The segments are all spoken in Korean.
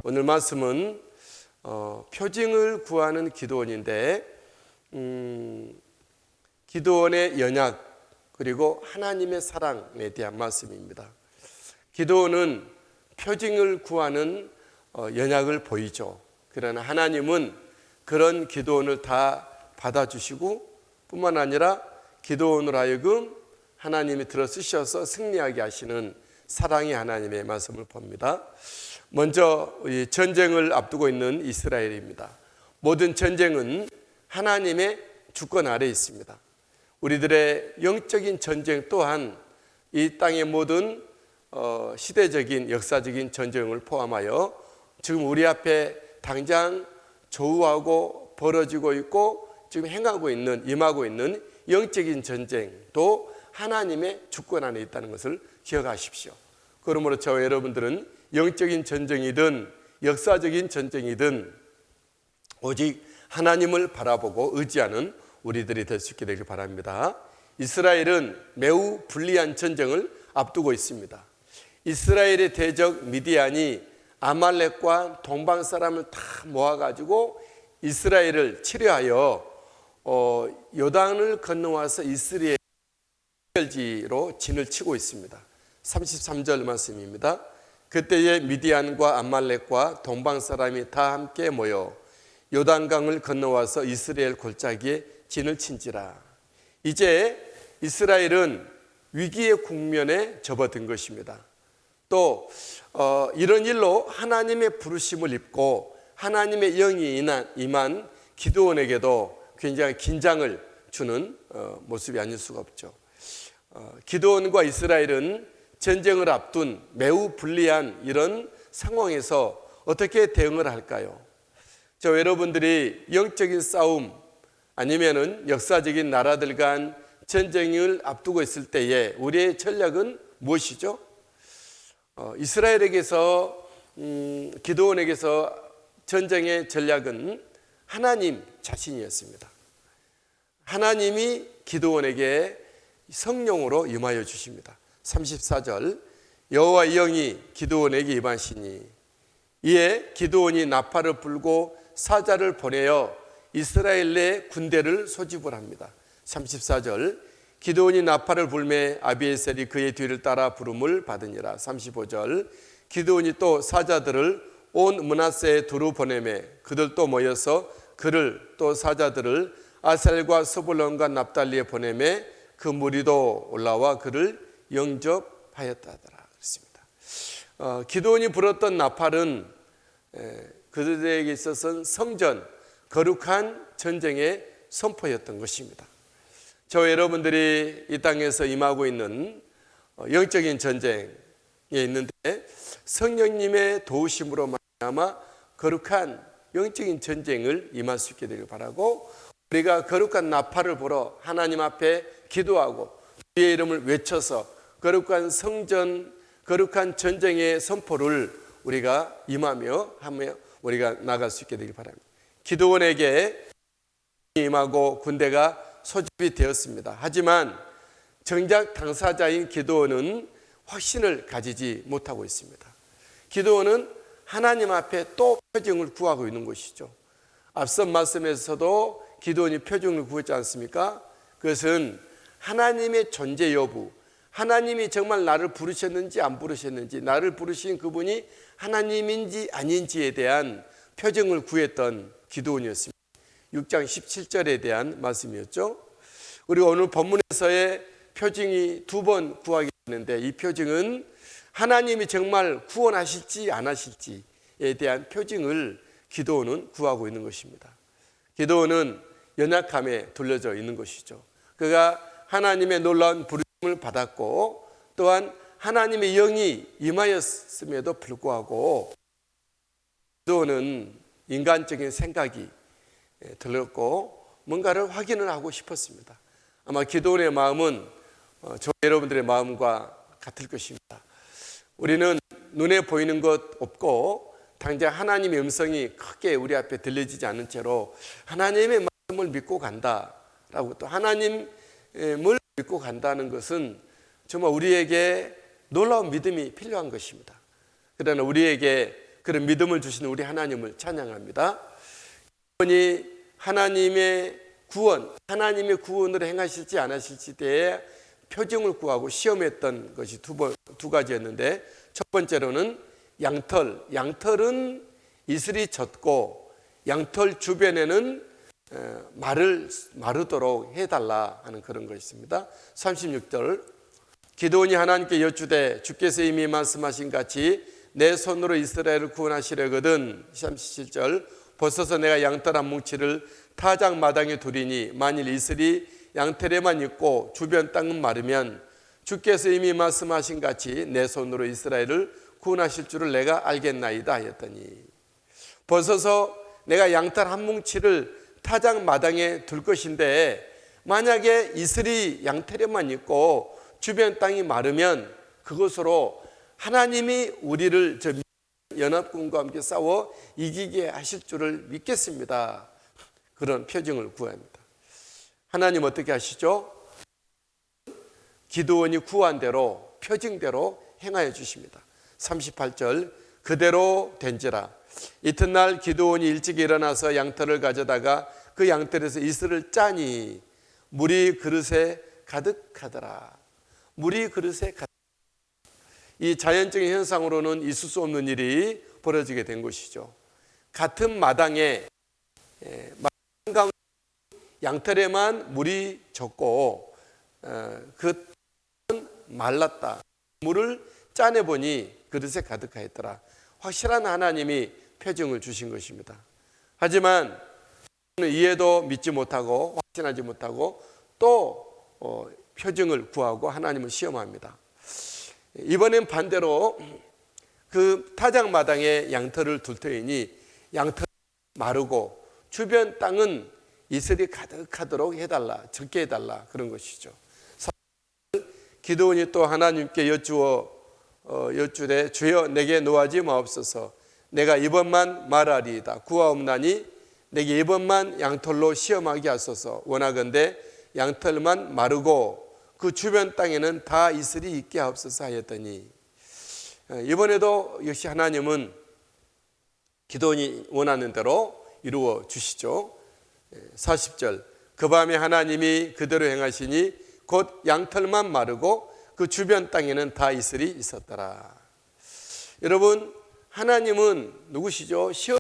오늘 말씀은 표징을 구하는 기도원인데 기도원의 연약 그리고 하나님의 사랑에 대한 말씀입니다. 기도원은 표징을 구하는 연약을 보이죠. 그러나 하나님은 그런 기도원을 다 받아주시고 뿐만 아니라 기도원으로 하여금 하나님이 들어쓰셔서 승리하게 하시는 사랑의 하나님의 말씀을 봅니다. 먼저 전쟁을 앞두고 있는 이스라엘입니다. 모든 전쟁은 하나님의 주권 아래에 있습니다. 우리들의 영적인 전쟁 또한 이 땅의 모든 시대적인 역사적인 전쟁을 포함하여 지금 우리 앞에 당장 조우하고 벌어지고 있고 지금 행하고 있는 임하고 있는 영적인 전쟁도 하나님의 주권 안에 있다는 것을 기억하십시오. 그러므로 저와 여러분들은 영적인 전쟁이든 역사적인 전쟁이든 오직 하나님을 바라보고 의지하는 우리들이 될 수 있게 되길 바랍니다. 이스라엘은 매우 불리한 전쟁을 앞두고 있습니다. 이스라엘의 대적 미디안이 아말렉과 동방 사람을 다 모아가지고 이스라엘을 치료하여 요단을 건너와서 이스라엘 지로 진을 치고 있습니다. 33절 말씀입니다. 그때에 미디안과 아말렉과 동방 사람이 다 함께 모여 요단강을 건너와서 이스라엘 골짜기에 진을 친지라. 이제 이스라엘은 위기의 국면에 접어든 것입니다. 또 이런 일로 하나님의 부르심을 입고 하나님의 영이 임한 기드온에게도 굉장히 긴장을 주는 모습이 아닐 수가 없죠. 기드온과 이스라엘은 전쟁을 앞둔 매우 불리한 이런 상황에서 어떻게 대응을 할까요? 저 여러분들이 영적인 싸움 아니면은 역사적인 나라들 간 전쟁을 앞두고 있을 때에 우리의 전략은 무엇이죠? 이스라엘에게서 기드온에게서 전쟁의 전략은 하나님 자신이었습니다. 하나님이 기드온에게 성령으로 임하여 주십니다. 34절 여호와의 영이 기드온에게 임하시니 이에 기드온이 나팔을 불고 사자를 보내어 이스라엘 내 군대를 소집을 합니다. 34절 기드온이 나팔을 불매 아비에셀이 그의 뒤를 따라 부름을 받으니라. 35절 기드온이 또 사자들을 온 므낫세에 두루 보내매 그들도 모여서 그를 또 사자들을 아셀과 스불론과 납달리에 보내매 그 무리도 올라와 그를 영접하였다더라. 그렇습니다. 기드온이 불었던 나팔은 그들에게 있어서는 성전, 거룩한 전쟁의 선포였던 것입니다. 저 여러분들이 이 땅에서 임하고 있는 영적인 전쟁에 있는데 성령님의 도우심으로 말미암아 거룩한 영적인 전쟁을 임할 수 있게 되길 바라고 우리가 거룩한 나팔을 불어 하나님 앞에 기도하고 주의 이름을 외쳐서 거룩한 성전, 거룩한 전쟁의 선포를 우리가 임하며 하며 우리가 나갈 수 있게 되길 바랍니다. 기드온에게 임하고 군대가 소집이 되었습니다. 하지만 정작 당사자인 기드온은 확신을 가지지 못하고 있습니다. 기드온은 하나님 앞에 또 표징을 구하고 있는 것이죠. 앞선 말씀에서도 기드온이 표징을 구했지 않습니까? 그것은 하나님의 존재 여부, 하나님이 정말 나를 부르셨는지 안 부르셨는지, 나를 부르신 그분이 하나님인지 아닌지에 대한 표징을 구했던 기드온이었습니다. 6장 17절에 대한 말씀이었죠. 우리가 오늘 본문에서의 표징이 두 번 구하게 되는데 이 표징은 하나님이 정말 구원하실지 안 하실지에 대한 표징을 기드온은 구하고 있는 것입니다. 기드온은 연약함에 둘러져 있는 것이죠. 그가 하나님의 놀라운 부르심을 받았고 또한 하나님의 영이 임하였음에도 불구하고 기드온은 인간적인 생각이 들었고 뭔가를 확인을 하고 싶었습니다. 아마 기드온의 마음은 저 여러분들의 마음과 같을 것입니다. 우리는 눈에 보이는 것 없고 당장 하나님의 음성이 크게 우리 앞에 들려지지 않은 채로 하나님의 말씀을 믿고 간다라고 또 하나님을 믿고 간다는 것은 정말 우리에게 놀라운 믿음이 필요한 것입니다. 그러나 우리에게 그런 믿음을 주시는 우리 하나님을 찬양합니다. 기도원이 하나님의 하나님의 구원을 행하실지 안 하실지 대해 표징을 구하고 시험했던 것이 두 가지였는데, 첫 번째로는 양털은 이슬이 젖고 양털 주변에는 마르도록 해달라 하는 그런 것이 있습니다. 36절, 기드온이 하나님께 여쭈되 주께서 이미 말씀하신 같이 내 손으로 이스라엘을 구원하시려거든. 37절, 벌써서 내가 양털 한 뭉치를 타작 마당에 두리니 만일 이슬이 양털에만 있고 주변 땅은 마르면 주께서 이미 말씀하신 같이 내 손으로 이스라엘을 구원하실 줄을 내가 알겠나이다 하였더니, 벌써서 내가 양털 한 뭉치를 타작 마당에 둘 것인데 만약에 이슬이 양털에만 있고 주변 땅이 마르면 그것으로 하나님이 우리를 저 연합군과 함께 싸워 이기게 하실 줄을 믿겠습니다. 그런 표징을 구합니다. 하나님 어떻게 하시죠? 기드온이 구한 대로 표징대로 행하여 주십니다. 38절, 그대로 된지라. 이튿날 기드온이 일찍 일어나서 양털을 가져다가 그 양털에서 이슬을 짜니 물이 그릇에 가득하더라. 물이 그릇에 가득. 이 자연적인 현상으로는 있을 수 없는 일이 벌어지게 된 것이죠. 같은 마당에 양털에만 물이 젖고 그 말랐다. 물을 짜내보니 그릇에 가득하였더라. 확실한 하나님이 표징을 주신 것입니다. 하지만 이해도 믿지 못하고 확신하지 못하고 또 표징을 구하고 하나님을 시험합니다. 이번엔 반대로 그 타작마당에 양털을 둘 터이니 양털이 마르고 주변 땅은 이슬이 가득하도록 해달라, 적게 해달라, 그런 것이죠. 기드온이 또 하나님께 여쭈되 주여 내게 노하지 마옵소서. 내가 이번만 말하리이다. 구하옵나니 내게 이번만 양털로 시험하게 하소서. 원하건대 양털만 마르고 그 주변 땅에는 다 이슬이 있게 하옵소서 하였더니, 이번에도 역시 하나님은 기드온이 원하는 대로 이루어 주시죠. 40절, 그 밤에 하나님이 그대로 행하시니 곧 양털만 마르고 그 주변 땅에는 다 이슬이 있었더라. 여러분, 하나님은 누구시죠? 시험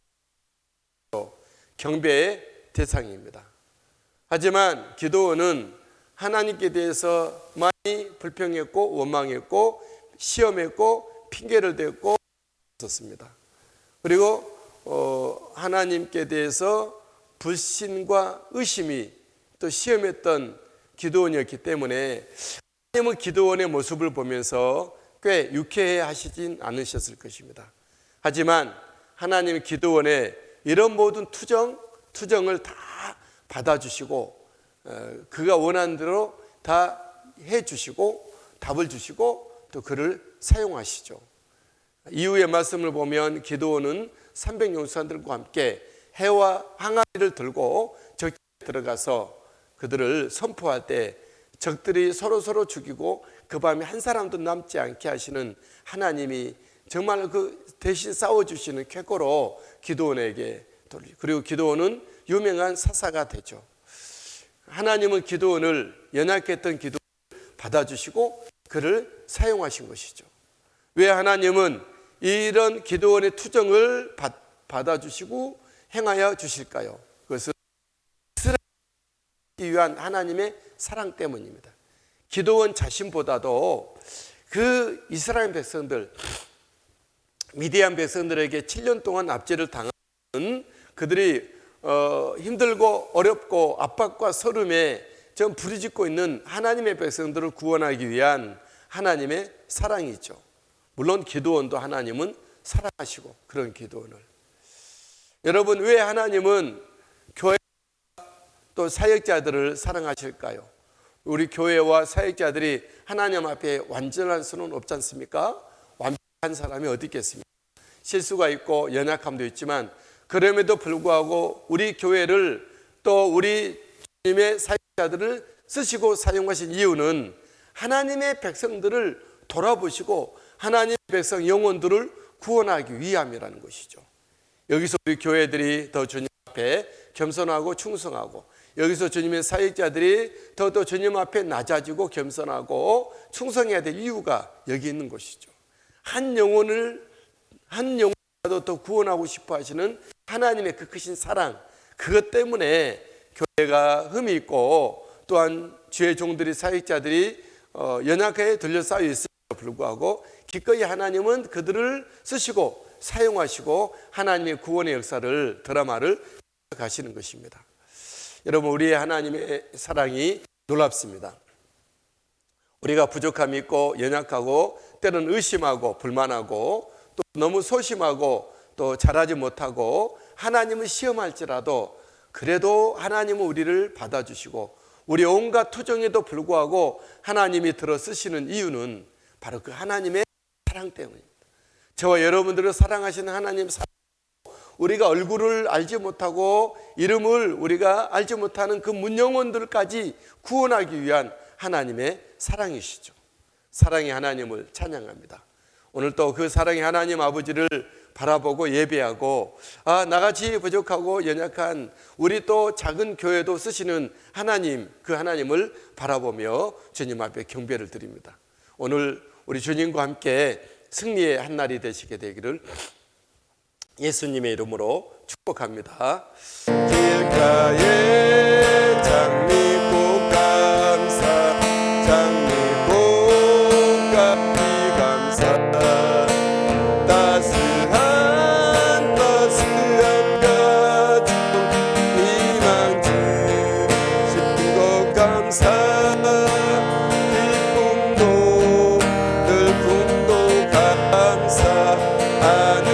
경배의 대상입니다. 하지만 기드온은 하나님께 대해서 많이 불평했고 원망했고 시험했고 핑계를 댔고 있었습니다. 그리고 하나님께 대해서 불신과 의심이 또 시험했던 기드온이었기 때문에 하나님은 기드온의 모습을 보면서 꽤 유쾌해 하시진 않으셨을 것입니다. 하지만 하나님은 기드온의 이런 모든 투정을 다 받아주시고 그가 원하는 대로 다 해주시고 답을 주시고 또 그를 사용하시죠. 이후의 말씀을 보면 기드온은 300용사들과 함께 해와 항아리를 들고 적들에 들어가서 그들을 선포할 때 적들이 서로 죽이고 그 밤에 한 사람도 남지 않게 하시는 하나님이 정말 그 대신 싸워주시는 쾌거로 기드온에게 돌리고, 그리고 기드온은 유명한 사사가 되죠. 하나님은 기드온을 연약했던 기드온을 받아주시고 그를 사용하신 것이죠. 왜 하나님은 이런 기드온의 투정을 받아주시고 행하여 주실까요? 그것은 이스라엘을 위한 하나님의 사랑 때문입니다. 기드온 자신보다도 그 이스라엘 백성들, 미디안 백성들에게 7년 동안 압제를 당하는 그들이 힘들고 어렵고 압박과 서름에 전 부르짖고 있는 하나님의 백성들을 구원하기 위한 하나님의 사랑이 있죠. 물론 기드온도 하나님은 사랑하시고 그런 기드온을. 여러분, 왜 하나님은 교회 또 사역자들을 사랑하실까요? 우리 교회와 사역자들이 하나님 앞에 완전할 수는 없지 않습니까? 완벽한 사람이 어디 있겠습니까? 실수가 있고 연약함도 있지만 그럼에도 불구하고 우리 교회를 또 우리 주님의 사역자들을 쓰시고 사용하신 이유는 하나님의 백성들을 돌아보시고 하나님의 백성 영혼들을 구원하기 위함이라는 것이죠. 여기서 우리 교회들이 더 주님 앞에 겸손하고 충성하고, 여기서 주님의 사역자들이 더 주님 앞에 낮아지고 겸손하고 충성해야 될 이유가 여기 있는 것이죠. 한 영혼이라도 더 구원하고 싶어 하시는 하나님의 그 크신 사랑, 그것 때문에 교회가 흠이 있고, 또한 주의 종들이, 사역자들이 연약하게 들려싸여 있음에도 불구하고 기꺼이 하나님은 그들을 쓰시고 사용하시고 하나님의 구원의 역사를, 드라마를 가시는 것입니다. 여러분, 우리의 하나님의 사랑이 놀랍습니다. 우리가 부족함이 있고 연약하고 때로는 의심하고 불만하고 또 너무 소심하고 또 잘하지 못하고 하나님을 시험할지라도 그래도 하나님은 우리를 받아주시고 우리 온갖 투정에도 불구하고 하나님이 들어 쓰시는 이유는 바로 그 하나님의 사랑 때문입니다. 저와 여러분들을 사랑하시는 하나님 사랑, 우리가 얼굴을 알지 못하고 이름을 우리가 알지 못하는 그 문영혼들까지 구원하기 위한 하나님의 사랑이시죠. 사랑의 하나님을 찬양합니다. 오늘 또 그 사랑의 하나님 아버지를 바라보고 예배하고, 나같이 부족하고 연약한 우리 또 작은 교회도 쓰시는 하나님, 그 하나님을 바라보며 주님 앞에 경배를 드립니다. 오늘 우리 주님과 함께 승리의 한 날이 되시게 되기를 예수님의 이름으로 축복합니다. 길가에 장미꽃 감사, 장미꽃 감이 감사, 따스한 가슴 희망 주신 것 감사, 기쁨도 슬픔도 감사, 하늘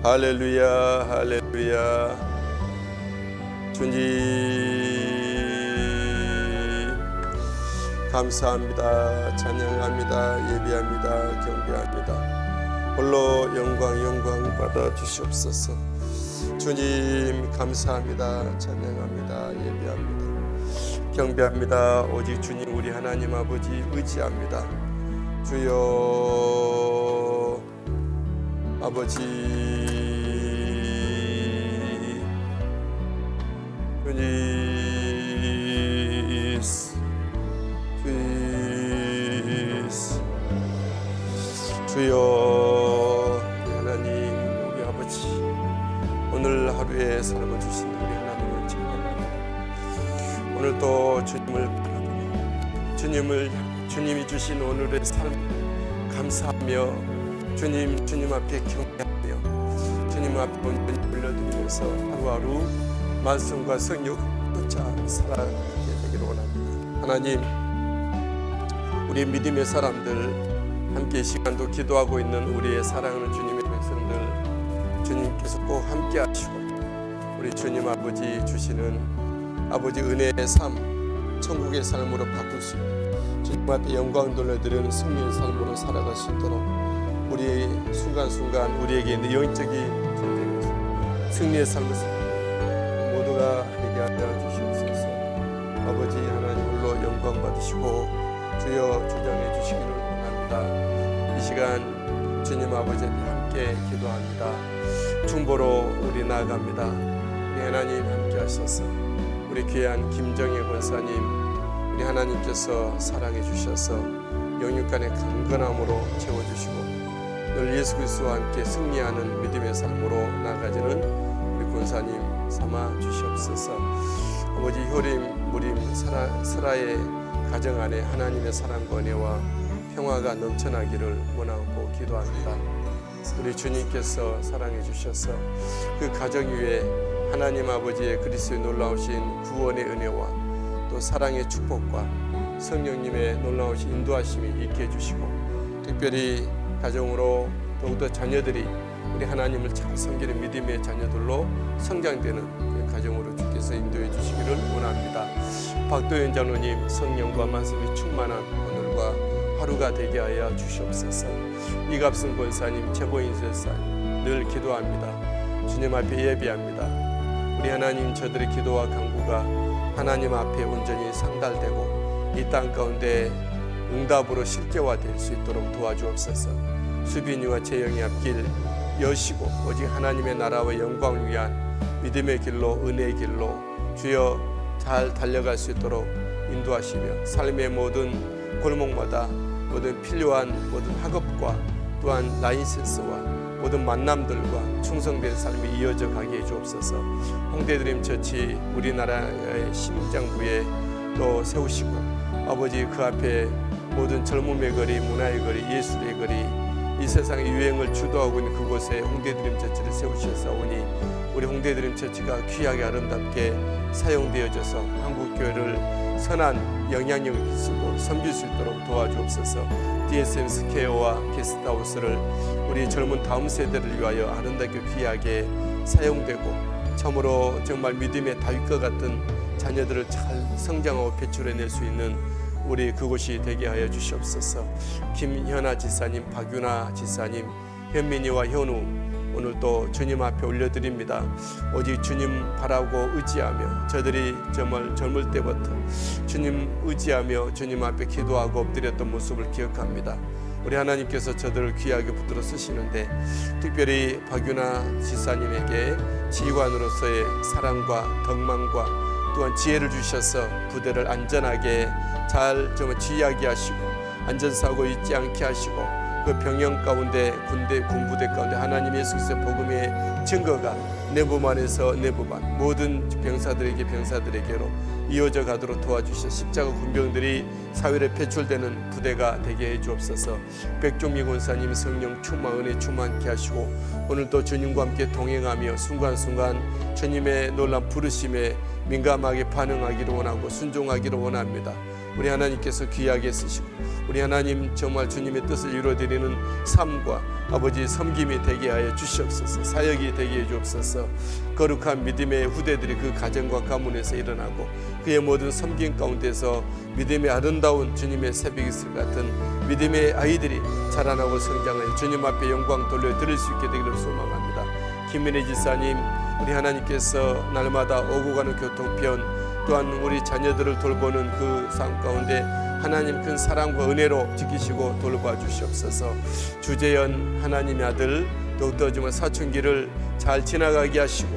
할렐루야, 할렐루야. 주님 감사합니다. 찬양합니다. 예배합니다. 경배합니다. 홀로 영광 받아 주시옵소서. 주님 감사합니다. 찬양합니다. 예배합니다. 경배합니다. 오직 주님 우리 하나님 아버지 의지합니다. 주여 아버지, 주여 하나님 우리 아버지, 오늘 하루의 삶을 주신 우리 하나님을 찬양합니다. 오늘 또 주님을 바라보며 주님이 주신 오늘의 삶 감사하며 주님 앞에 경배하며 주님 앞에 온전히 올려드리면서 하루하루 말씀과 성령 쫓아 살아가게 되기를 원합니다. 하나님, 우리 믿음의 사람들 함께 이 시간도 기도하고 있는 우리의 사랑하는 주님의 백성들, 주님께서 꼭 함께 하시고 우리 주님 아버지 주시는 아버지 은혜의 삶, 천국의 삶으로 바꿀 수 있는 주님 앞에 영광 돌려드리는 승리의 삶으로 살아갈 수 있도록 우리 순간순간 우리에게 있는 영적인 전쟁에서 승리의 삶을 살고 모두가 되게 하여 주시옵소서. 아버지 하나님 홀로 영광 받으시고 주여 주장해 주시기를 원합니다. 이 시간 주님 아버지 함께 기도합니다. 중보로 우리 나아갑니다. 우리 하나님 함께 하셔서 우리 귀한 김정혜 권사님 우리 하나님께서 사랑해 주셔서 영육간의 강건함으로 채워주시고 늘 예수 그리스도와 함께 승리하는 믿음의 삶으로 나아가지는 우리 권사님 삼아 주시옵소서. 아버지 효림 무림 스라의 가정 안에 하나님의 사랑과 은혜와 평화가 넘쳐나기를 원하고 기도합니다. 우리 주님께서 사랑해 주셔서 그 가정 위에 하나님 아버지의 그리스도의 놀라우신 구원의 은혜와 또 사랑의 축복과 성령님의 놀라우신 인도하심이 있게 해주시고 특별히 가정으로 더욱더 자녀들이 우리 하나님을 잘 섬기는 믿음의 자녀들로 성장되는 그 가정으로 주께서 인도해 주시기를 원합니다. 박도현 장로님 성령과 말씀이 충만한 오늘과 하루가 되게 하여 주시옵소서. 이갑승 권사님 최보인 설사님 늘 기도합니다. 주님 앞에 예비합니다. 우리 하나님 저들의 기도와 간구가 하나님 앞에 온전히 상달되고 이 땅 가운데 응답으로 실제화될 수 있도록 도와주옵소서. 수빈이와 재영이 앞길 여시고 오직 하나님의 나라와 영광을 위한 믿음의 길로 은혜의 길로 주여 잘 달려갈 수 있도록 인도하시며 삶의 모든 골목마다 모든 필요한 모든 학업과 또한 라이센스와 모든 만남들과 충성된 삶이 이어져 가게 해주옵소서. 홍대드림 처치 우리나라의 심장부에 또 세우시고 아버지 그 앞에 모든 젊음의 거리 문화의 거리 예술의 거리 이 세상의 유행을 주도하고 있는 그곳에 홍대드림 처치를 세우셨사오니 우리 홍대드림 처치가 귀하게 아름답게 사용되어져서 한국교회를 선한 영향력을 쓰고 섬길 수 있도록 도와주옵소서. DSM 스퀘어와 게스트하우스를 우리 젊은 다음 세대를 위하여 아름답게 귀하게 사용되고 참으로 정말 믿음의 다윗과 같은 자녀들을 잘 성장하고 배출해낼 수 있는 우리 그곳이 되게 하여 주시옵소서. 김현아 지사님, 박윤아 지사님, 현민이와 현우 오늘 또 주님 앞에 올려드립니다. 오직 주님 바라고 의지하며 저들이 정말 젊을 때부터 주님 의지하며 주님 앞에 기도하고 엎드렸던 모습을 기억합니다. 우리 하나님께서 저들을 귀하게 붙들어 쓰시는데 특별히 박윤아 지사님에게 지휘관으로서의 사랑과 덕망과 또한 지혜를 주셔서 부대를 안전하게 잘 지휘하게 하시고 안전사고 있지 않게 하시고 그 병영 가운데 군부대 가운데 하나님 예수 그리스도의 복음의 증거가 내부만에서 내부만 모든 병사들에게로 이어져 가도록 도와주셔서 십자가 군병들이 사회에 배출되는 부대가 되게 해주옵소서. 백종미 권사님 성령 충만 은혜 충만케 하시고 오늘도 주님과 함께 동행하며 순간순간 주님의 놀라운 부르심에 민감하게 반응하기를 원하고 순종하기를 원합니다. 우리 하나님께서 귀하게 쓰시고 우리 하나님 정말 주님의 뜻을 이루어드리는 삶과 아버지 섬김이 되게 하여 주시옵소서. 사역이 되게 해 주옵소서. 거룩한 믿음의 후대들이 그 가정과 가문에서 일어나고 그의 모든 섬김 가운데서 믿음의 아름다운 주님의 새벽 이슬 같은 믿음의 아이들이 자라나고 성장하여 주님 앞에 영광 돌려드릴 수 있게 되기를 소망합니다. 김민혜 지사님 우리 하나님께서 날마다 오고 가는 교통편 또한 우리 자녀들을 돌보는 그 삶 가운데 하나님 큰 사랑과 은혜로 지키시고 돌봐 주시옵소서. 주재현 하나님의 아들 더욱더 정말 사춘기를 잘 지나가게 하시고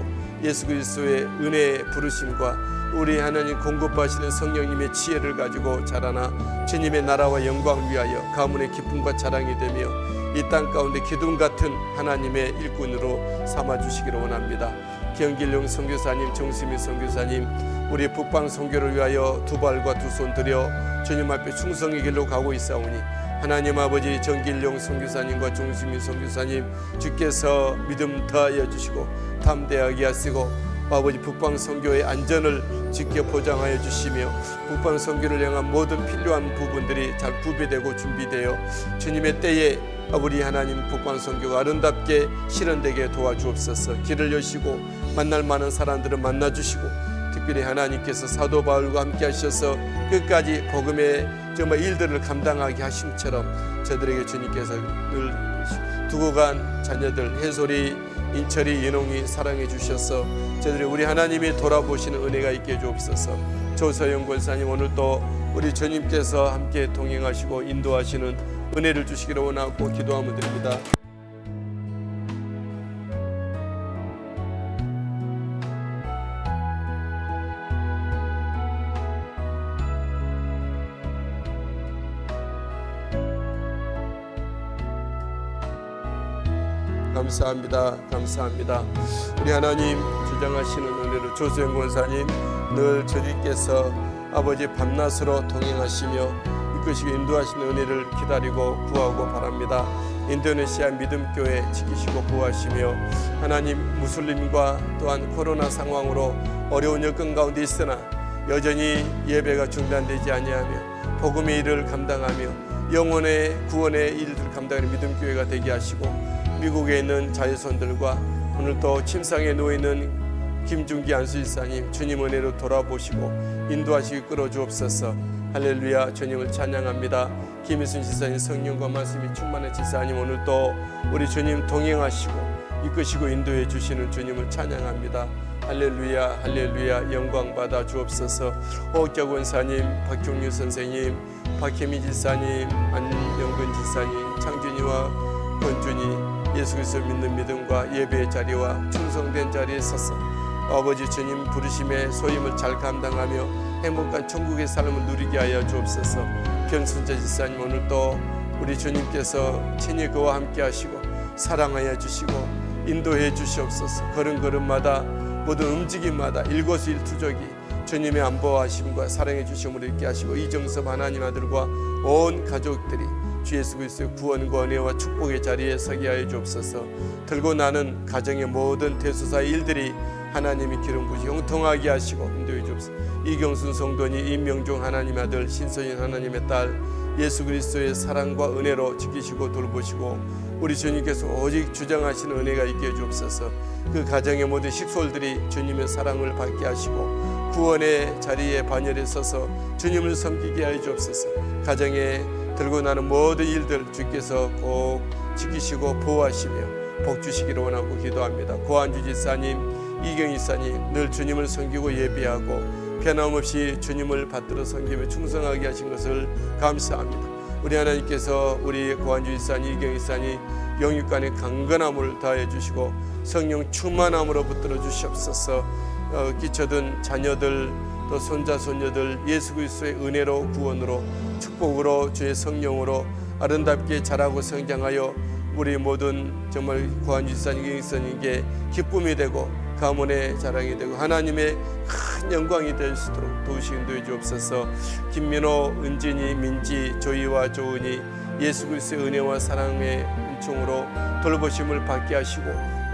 예수 그리스도의 은혜의 부르심과 우리 하나님 공급하시는 성령님의 지혜를 가지고 자라나 주님의 나라와 영광을 위하여 가문의 기쁨과 자랑이 되며 이 땅 가운데 기둥 같은 하나님의 일꾼으로 삼아주시기를 원합니다. 기영길용 선교사님, 정수미 선교사님 우리 북방 선교를 위하여 두 발과 두 손 들여 주님 앞에 충성의 길로 가고 있사오니 하나님 아버지 정길용 선교사님과 정수미 선교사님 주께서 믿음 더하여 주시고 담대하게 하시고 아버지 북방 선교의 안전을 지켜 보장하여 주시며 북방 선교를 향한 모든 필요한 부분들이 잘 구비되고 준비되어 주님의 때에 우리 하나님 북방 선교가 아름답게 실현되게 도와주옵소서. 길을 여시고 만날 만한 사람들을 만나 주시고 특별히 하나님께서 사도 바울과 함께 하셔서 끝까지 복음의 정말 일들을 감당하게 하심처럼 저들에게 주님께서 늘 두고 간 자녀들 해솔이 인철이 연홍이 사랑해 주셔서 저들이 우리 하나님이 돌아보시는 은혜가 있게 해주옵소서. 조서영 권사님 오늘도 우리 주님께서 함께 동행하시고 인도하시는 은혜를 주시기를 원하고 기도하며 드립니다. 감사합니다. 감사합니다. 우리 하나님 주장하시는 은혜로 조수영 권사님 늘 주님께서 아버지 밤낮으로 동행하시며 이끄시고 인도하시는 은혜를 기다리고 구하고 바랍니다. 인도네시아 믿음교회 지키시고 보호하시며 하나님 무슬림과 또한 코로나 상황으로 어려운 여건 가운데 있으나 여전히 예배가 중단되지 아니하며 복음의 일을 감당하며 영혼의 구원의 일들을 감당하는 믿음교회가 되게 하시고 미국에 있는 자유손들과 오늘 또 침상에 누워있는 김중기 안수지사님 주님 은혜로 돌아보시고 인도하시고 끌어주옵소서. 할렐루야. 주님을 찬양합니다. 김희순 지사님 성령과 말씀이 충만한 지사님 오늘 또 우리 주님 동행하시고 이끄시고 인도해 주시는 주님을 찬양합니다. 할렐루야. 할렐루야. 영광 받아 주옵소서. 호옥자 권사님, 박종유 선생님, 박혜미 지사님, 안영근 지사님, 창준이와 권준이 예수 그리스도 믿는 믿음과 예배의 자리와 충성된 자리에 서서 아버지 주님 부르심의 소임을 잘 감당하며 행복한 천국의 삶을 누리게 하여 주옵소서. 변순자 지사님 오늘 또 우리 주님께서 친히 그와 함께 하시고 사랑하여 주시고 인도해 주시옵소서. 걸음걸음마다 모든 움직임마다 일거수일투족이 주님의 안보하심과 사랑해 주심으로 있게 하시고 이정섭 하나님 아들과 온 가족들이 주 예수 그리스도의 구원과 은혜와 축복의 자리에 서게 하여 주옵소서. 들고 나는 가정의 모든 대소사의 일들이 하나님이 기름 부으시 형통하게 하시고 인도해 주옵소서. 이경순 성도니 임명종 하나님 아들 신선인 하나님의 딸 예수 그리스도의 사랑과 은혜로 지키시고 돌보시고 우리 주님께서 오직 주장하시는 은혜가 있게 해 주옵소서. 그 가정의 모든 식솔들이 주님의 사랑을 받게 하시고 구원의 자리에 반열에 서서 주님을 섬기게 하여 주옵소서. 가정에 들고 나는 모든 일들 주께서 꼭 지키시고 보호하시며 복 주시기를 원하고 기도합니다. 고한주 지사님, 이경희 지사님 늘 주님을 섬기고 예배하고 변함없이 주님을 받들어 섬기며 충성하게 하신 것을 감사합니다. 우리 하나님께서 우리 고한주 지사님, 이경희 지사님 영육간의 강건함을 다해 주시고 성령 충만함으로 붙들어 주시옵소서. 끼쳐든 자녀들 또 손자 손녀들 예수 그리스도의 은혜로 구원으로 축복으로 주의 성령으로 아름답게 자라고 성장하여 우리 모든 정말 고한주 지사님, 이경희 지사님께 기쁨이 되고 가문의 자랑이 되고 하나님의 큰 영광이 될 수 있도록 도우시기 인도해 주옵소서. 김민호, 은진이, 민지, 조이와 조은이 예수 그리스도의 은혜와 사랑의 은총으로 돌보심을 받게 하시고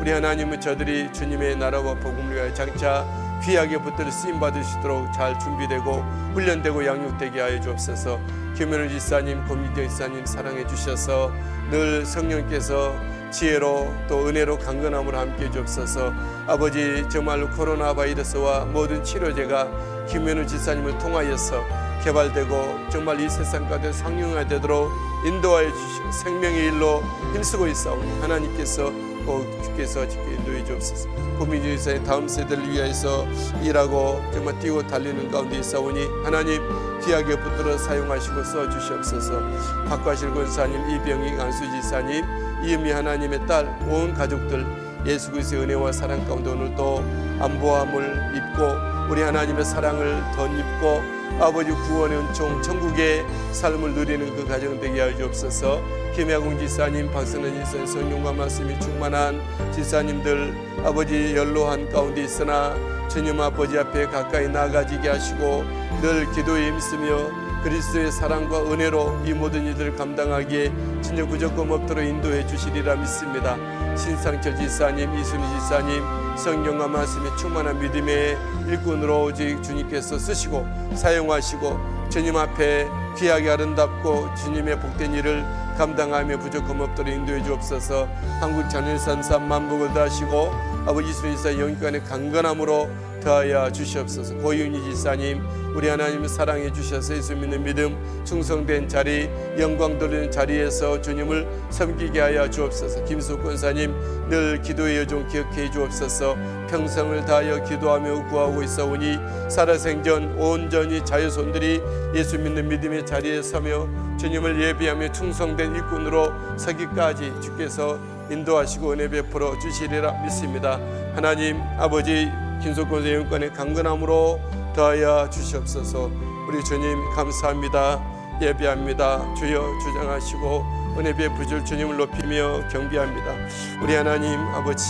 우리 하나님은 저들이 주님의 나라와 복음을 위하여 장차 귀하게 붙들어 쓰임 받을 수 있도록 잘 준비되고 훈련되고 양육되게 하여 주옵소서. 김현우 지사님, 고민경 지사님 사랑해 주셔서 늘 성령께서 지혜로 또 은혜로 강건함으로 함께해 주옵소서. 아버지 정말로 코로나 바이러스와 모든 치료제가 김현우 지사님을 통하여서 개발되고 정말 이 세상 가운데 상용화되도록 인도하여 주시고 생명의 일로 힘쓰고 있사오니 하나님께서 꼭 주께서 지켜 인도해 주옵소서. 고민주 지사님 다음 세대를 위해서 일하고 정말 뛰고 달리는 가운데 있사오니 하나님 귀하게 붙들어 사용하시고 써주시옵소서. 박과실 권사님, 이병익 안수지사님, 이은미 하나님의 딸 온 가족들 예수 그리스도의 은혜와 사랑 가운데 오늘도 안보함을 입고 우리 하나님의 사랑을 덧입고 아버지 구원의 은총 천국의 삶을 누리는 그 가정 되게 하여 주옵소서. 김야공 지사님, 박선은 지사님 성령과 말씀이 충만한 지사님들 아버지 연로한 가운데 있으나 주님 아버지 앞에 가까이 나아가지게 하시고 늘 기도에 힘쓰며 그리스도의 사랑과 은혜로 이 모든 일들을 감당하기에 진정 부족함 없도록 인도해 주시리라 믿습니다. 신상철 지사님, 이순희 지사님 성령과 말씀에 충만한 믿음의 일꾼으로 오직 주님께서 쓰시고 사용하시고 주님 앞에 귀하게 아름답고 주님의 복된 일을 감당하며 부족함 없도록 인도해 주옵소서. 한국 자녀산삼 만복을 다하시고 아버지 이순희 지사 영육간의 강건함으로 더하여 주시옵소서. 고윤희 지사님 우리 하나님을 사랑해 주셔서 예수 믿는 믿음 충성된 자리 영광 돌리는 자리에서 주님을 섬기게 하여 주옵소서. 김숙 권사님 늘 기도의 여정 기억해 주옵소서. 평생을 다하여 기도하며 구하고 있사오니 살아생전 온전히 자유손들이 예수 믿는 믿음의 자리에 서며 주님을 예비하며 충성된 일꾼으로 서기까지 주께서 인도하시고 은혜 베풀어 주시리라 믿습니다. 하나님 아버지 김석권 영권의 강건함으로 더하여 주시옵소서. 우리 주님 감사합니다. 예배합니다. 주여 주장하시고 은혜 베푸실 주님을 높이며 경배합니다. 우리 하나님 아버지,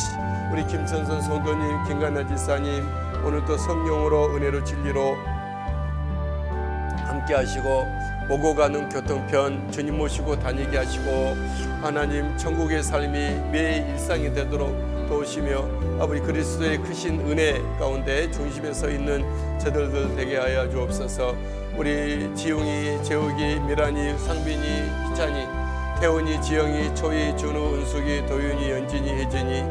우리 김선선 성도님, 김간나 지사님, 오늘 또 성령으로 은혜로 진리로 함께 하시고 오고 가는 교통편 주님 모시고 다니게 하시고 하나님 천국의 삶이 매일 일상이 되도록 도우시며 아버지 그리스도의 크신 은혜 가운데 중심에 서 있는 저들들 되게 하여 주옵소서. 우리 지웅이, 재욱이, 미란이, 상빈이, 희찬이, 태훈이, 지영이, 초이, 준우, 은숙이, 도윤이, 연진이, 혜진이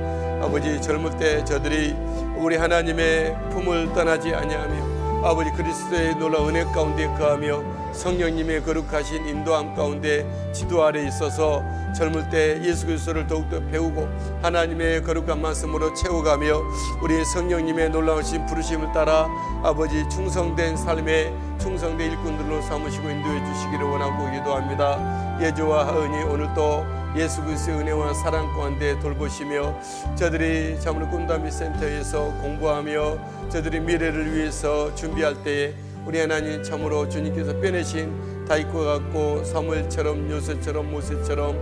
아버지 젊을 때 저들이 우리 하나님의 품을 떠나지 아니하며 아버지 그리스도의 놀라운 은혜 가운데 거하며 성령님의 거룩하신 인도함 가운데 지도 아래 있어서 젊을 때 예수 그리스도를 더욱더 배우고 하나님의 거룩한 말씀으로 채워가며 우리 성령님의 놀라우신 부르심을 따라 아버지 충성된 삶에 충성된 일꾼들로 삼으시고 인도해 주시기를 원하고 기도합니다. 예조와 하은이 오늘도 예수 그리스도의 은혜와 사랑 가운데 돌보시며 저들이 참으로 꿈담이 센터에서 공부하며 저들이 미래를 위해서 준비할 때에 우리 하나님 참으로 주님께서 빼내신 다윗과 같고 사무엘처럼 요셉처럼 모세처럼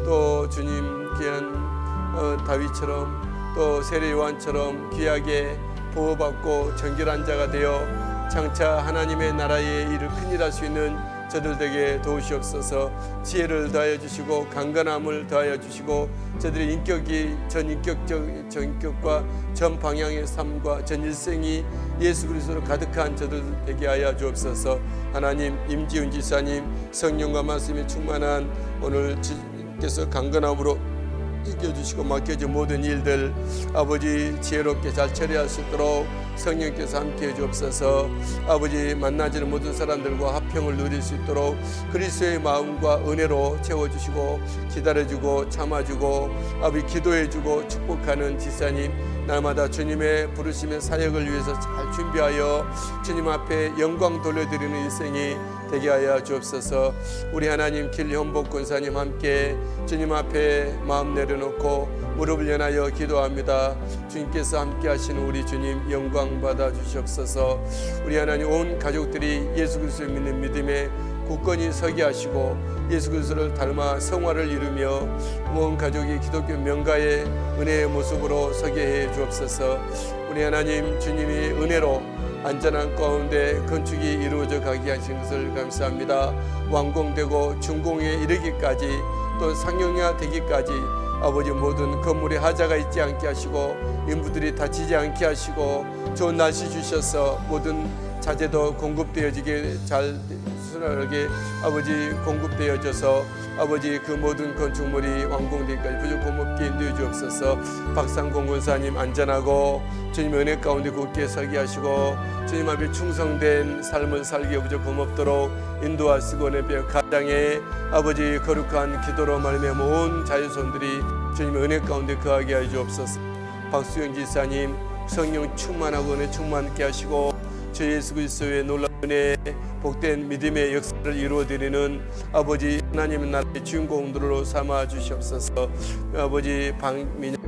또 주님 귀한 다윗처럼 또 세례 요한처럼 귀하게 보호받고 정결한 자가 되어 장차 하나님의 나라의 일을 큰일 할 수 있는 저들 되게 도우시옵소서. 지혜를 더하여 주시고 강건함을 더하여 주시고 저들의 인격이 전인격과 전 방향의 삶과 전 일생이 예수 그리스도로 가득한 저들 되게 하여 주옵소서. 하나님 임지훈 지사님 성령과 말씀이 충만한 오늘 주님께서 강건함으로 이겨주시고 맡겨진 모든 일들 아버지 지혜롭게 잘 처리할 수 있도록 성령께서 함께해 주옵소서. 아버지 만나지는 모든 사람들과 화평을 누릴 수 있도록 그리스도의 마음과 은혜로 채워주시고 기다려주고 참아주고 아버지 기도해주고 축복하는 지사님 날마다 주님의 부르심의 사역을 위해서 잘 준비하여 주님 앞에 영광 돌려드리는 일생이 되게 하여 주옵소서. 우리 하나님 길현복 권사님 함께 주님 앞에 마음 내려놓고 무릎을 연하여 기도합니다. 주님께서 함께 하시는 우리 주님 영광 받아 주시옵소서. 우리 하나님 온 가족들이 예수 그리스도를 믿는 믿음에 굳건히 서게 하시고 예수 그리스도를 닮아 성화를 이루며 온 가족이 기독교 명가의 은혜의 모습으로 서게 해 주옵소서. 우리 하나님 주님이 은혜로 안전한 가운데 건축이 이루어져 가게 하신 것을 감사합니다. 완공되고 준공에 이르기까지 또 상용화 되기까지 아버지 모든 건물에 하자가 있지 않게 하시고 인부들이 다치지 않게 하시고 좋은 날씨 주셔서 모든 자재도 공급되어지게 잘 순하게 아버지 공급되어져서 아버지 그 모든 건축물이 완공되기까지 부족 고맙게 인도해 주옵소서. 박상공 권사님 안전하고 주님의 은혜 가운데 굳게 서게 하시고 주님 앞에 충성된 삶을 살기에 부족 고맙도록 인도하시고 내배 가장에 아버지 거룩한 기도로 말미암아 온 자유손들이 주님의 은혜 가운데 거하게 하여 주옵소서. 박수영 지사님 성령 충만하고 은혜 충만케 하시고 주 예수 그리스도의 놀라운 은혜 복된 믿음의 역사를 이루어드리는 아버지 하나님의 나라의 주인공들로 삼아 주시옵소서. 아버지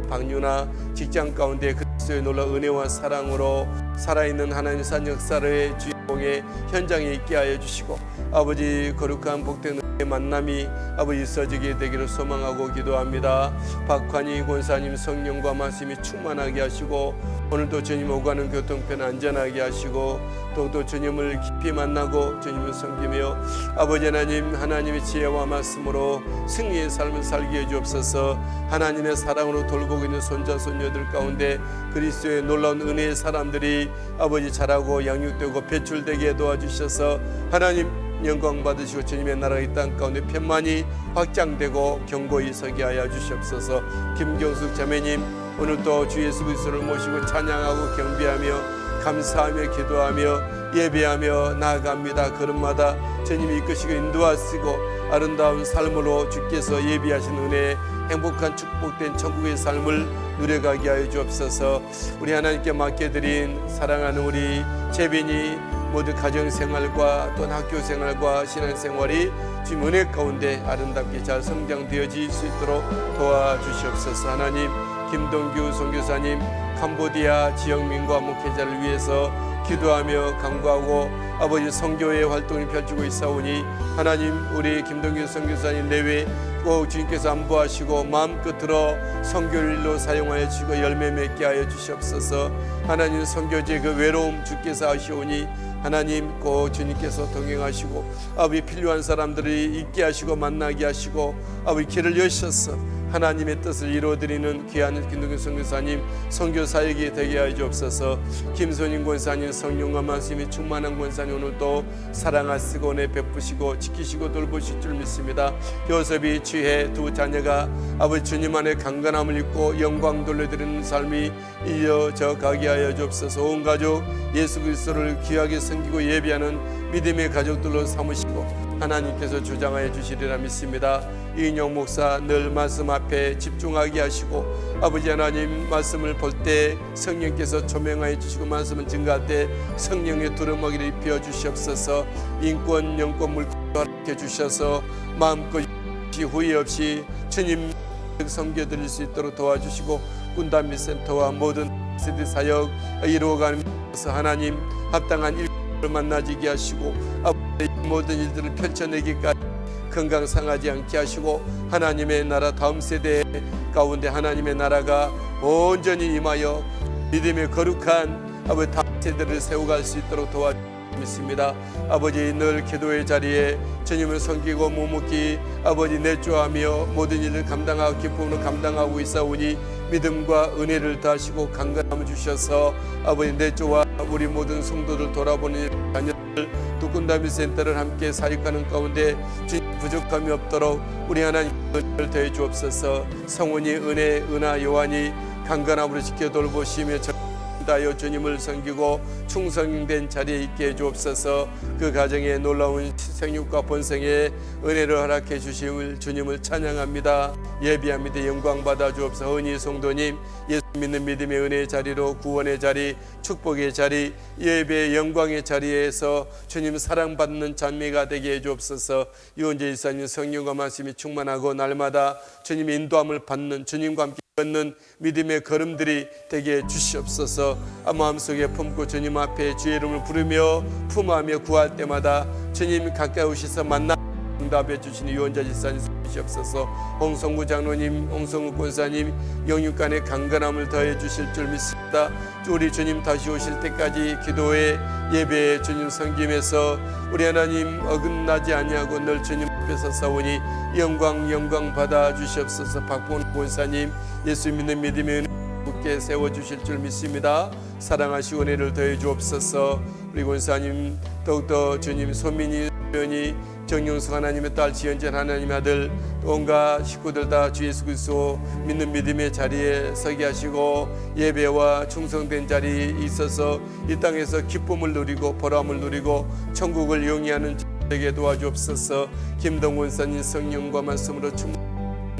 박유나 직장 가운데 그리스도의 놀라운 은혜와 사랑으로 살아있는 하나님의 산 역사의 주인공의 현장에 있게 하여 주시고 아버지 거룩한 복된 은혜의 만남이 아버지 있어지게 되기를 소망하고 기도합니다. 박환희 권사님 성령과 말씀이 충만하게 하시고 오늘도 주님 오가는 교통편 안전하게 하시고 또 주님을 깊이 만나고 주님을 섬기며 아버지 하나님 하나님의 지혜와 말씀으로 승리의 삶을 살게 해 주옵소서. 하나님의 사랑으로 돌보고 있는 손자 손녀들 가운데 그리스도의 놀라운 은혜의 사람들이 아버지 자라고 양육되고 배출되게 도와주셔서 하나님 영광 받으시고 주님의 나라가 이 땅 가운데 편만히 확장되고 견고히 서게 하여 주시옵소서. 김경숙 자매님 오늘도 주 예수 그리스도를 모시고 찬양하고 경배하며 감사하며 기도하며 예배하며 나아갑니다. 걸음마다 주님이 이끄시고 인도하시고 아름다운 삶으로 주께서 예비하신 은혜 행복한 축복된 천국의 삶을 누려가게 하여 주옵소서. 우리 하나님께 맡겨드린 사랑하는 우리 재빈이 모든 가정생활과 또 학교생활과 신앙생활이 주님 은혜 가운데 아름답게 잘 성장되어질 수 있도록 도와주시옵소서. 하나님 김동규 선교사님 캄보디아 지역민과 목회자를 위해서 기도하며 간구하고 아버지 선교의 활동을 펼치고 있사오니 하나님 우리 김동규 선교사님 내외 꼭 주님께서 안보하시고 마음끝으로 선교일로 사용하여 주시고 열매 맺게 하여 주시옵소서. 하나님 선교지의 그 외로움 주께서 아시오니 하나님 꼭 주님께서 동행하시고 아버지 필요한 사람들이 있게 하시고 만나게 하시고 아버지 길을 여셔서 하나님의 뜻을 이루어드리는 귀한 김동규 선교사님 선교 사역이 되게 하여 주옵소서. 김선인 권사님 성령과 말씀이 충만한 권사님 오늘도 사랑하시고 은혜 베푸시고 지키시고 돌보실 줄 믿습니다. 요셉이 취해 두 자녀가 아버지 주님 안에 강건함을 입고 영광 돌려드리는 삶이 이어져 가게 하여 주옵소서. 온 가족 예수 그리스도를 귀하게 섬기고 예비하는 믿음의 가족들로 삼으시고 하나님께서 주장하여 주시리라 믿습니다. 이인영 목사 늘 말씀 앞에 집중하게 하시고 아버지 하나님 말씀을 볼 때 성령께서 조명하여 주시고 말씀을 증거할 때 성령의 두루마기를 입혀 주시옵소서. 인권 영권 물권 허락해 주셔서 마음껏 후회 없이 주님 섬겨드릴 수 있도록 도와주시고 군단미 센터와 모든 세대 사역 이루어가는 하나님 합당한 일꾼을 만나지게 하시고 아버지 모든 일들을 펼쳐내기까지 건강 상하지 않게 하시고 하나님의 나라 다음 세대 가운데 하나님의 나라가 온전히 임하여 믿음의 거룩한 아버지 다음 세대를 세워갈 수 있도록 도와주십니다. 아버지 늘 기도의 자리에 주님을 섬기고 묵묵히 아버지 내조하며 모든 일을 감당하고 기쁨으로 감당하고 있사오니 믿음과 은혜를 더하시고 강건함을 주셔서 아버지 내조와 우리 모든 성도들 돌아보는 자녀들 두군다미 센터를 함께 사역하는 가운데 주님 부족함이 없도록 우리 하나님 은혜를 더해 주옵소서. 성원이 은혜 은하 요한이 강건함으로 지켜 돌보시며 다여 주님을 섬기고 충성된 자리에 있게 해 주옵소서. 그 가정에 놀라운 생육과 번성의 은혜를 허락해 주실 주님을 찬양합니다. 예비합니다. 영광 받아 주옵소서. 은희 성도님 예수 믿는 믿음의 은혜의 자리로 구원의 자리 축복의 자리 예배의 영광의 자리에서 주님 사랑받는 찬미가 되게 해 주옵소서. 유언재 이사님 성령과 말씀이 충만하고 날마다 주님 인도함을 받는 주님과 함께 걷는 믿음의 걸음들이 되게 해 주시옵소서. 마음속에 품고 주님 앞에 주의 이름을 부르며 품하며 구할 때마다 주님 가까이 오셔서 만나 응답해 주시는 유언자 지사님 주시옵소서. 홍성구 장로님 홍성구 권사님 영육간의 강건함을 더해 주실 줄 믿습니다. 우리 주님 다시 오실 때까지 기도에 예배에 주님 섬김에서 우리 하나님 어긋나지 아니하고 늘 주님 앞에서 싸우니 영광 받아 주시옵소서. 박봉 권사님 예수 믿는 믿음의 은혜 굳게 세워주실 줄 믿습니다. 사랑하시고 은혜를 더해 주옵소서. 우리 권사님 더욱더 주님 소민이 소연이 정용수 하나님의 딸 지연전 하나님의 아들 온갖 식구들 다 주 예수 그리스도 믿는 믿음의 자리에 서게 하시고 예배와 충성된 자리에 있어서 이 땅에서 기쁨을 누리고 보람을 누리고 천국을 영위하는 되게 도와주옵소서. 김동원 사님 성령과 말씀으로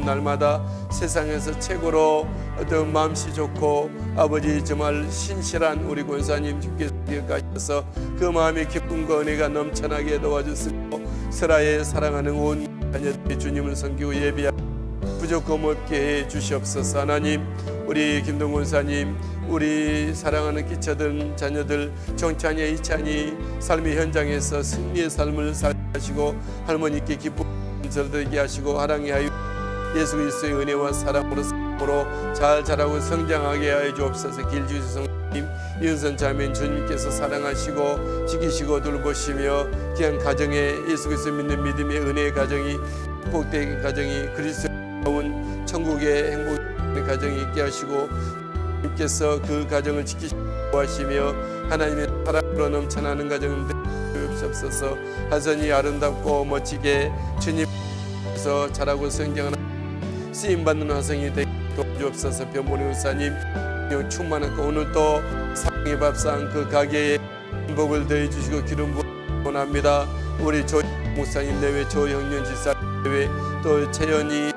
날마다 세상에서 최고로 어떤 마음씨 좋고 아버지 정말 신실한 우리 권사님 주께서 그 마음의 기쁨과 은혜가 넘쳐나게 도와주시고 스라에 사랑하는 온 자녀들이 주님을 섬기고 예비하고 부족함 없게 해 주시옵소서. 하나님 우리 김동원 사님 우리 사랑하는 기쳐든 자녀들 정찬이 이찬이 삶의 현장에서 승리의 삶을 살하시고 할머니께 기쁨 절되게 하시고 하랑이 하여 예수 그리스도의 은혜와 사랑으로 잘 자라고 성장하게 하여 주옵소서. 길주시 성님 윤선 자매인 주님께서 사랑하시고 지키시고 돌보시며 귀한 가정에 예수 그리스도 믿는 믿음의 은혜의 가정이 복된 가정이 그리스도의 온 천국의 행복의 가정이 있게 하시고 주님께서 그 가정을 지키시고 하시며 하나님의 사랑으로 넘쳐나는 가정을 주옵소서. 하선이 아름답고 멋지게 주님께서 자라고 성장하는 쓰임받는 화성이 되게 도와주옵소서. 변모니 의사님 충만한 오늘도 사랑의 밥상 그 가게에 행복을 더해주시고 기름 부어 원합니다. 우리 조 목사님 내외 조형년 지사 내외 또 채연이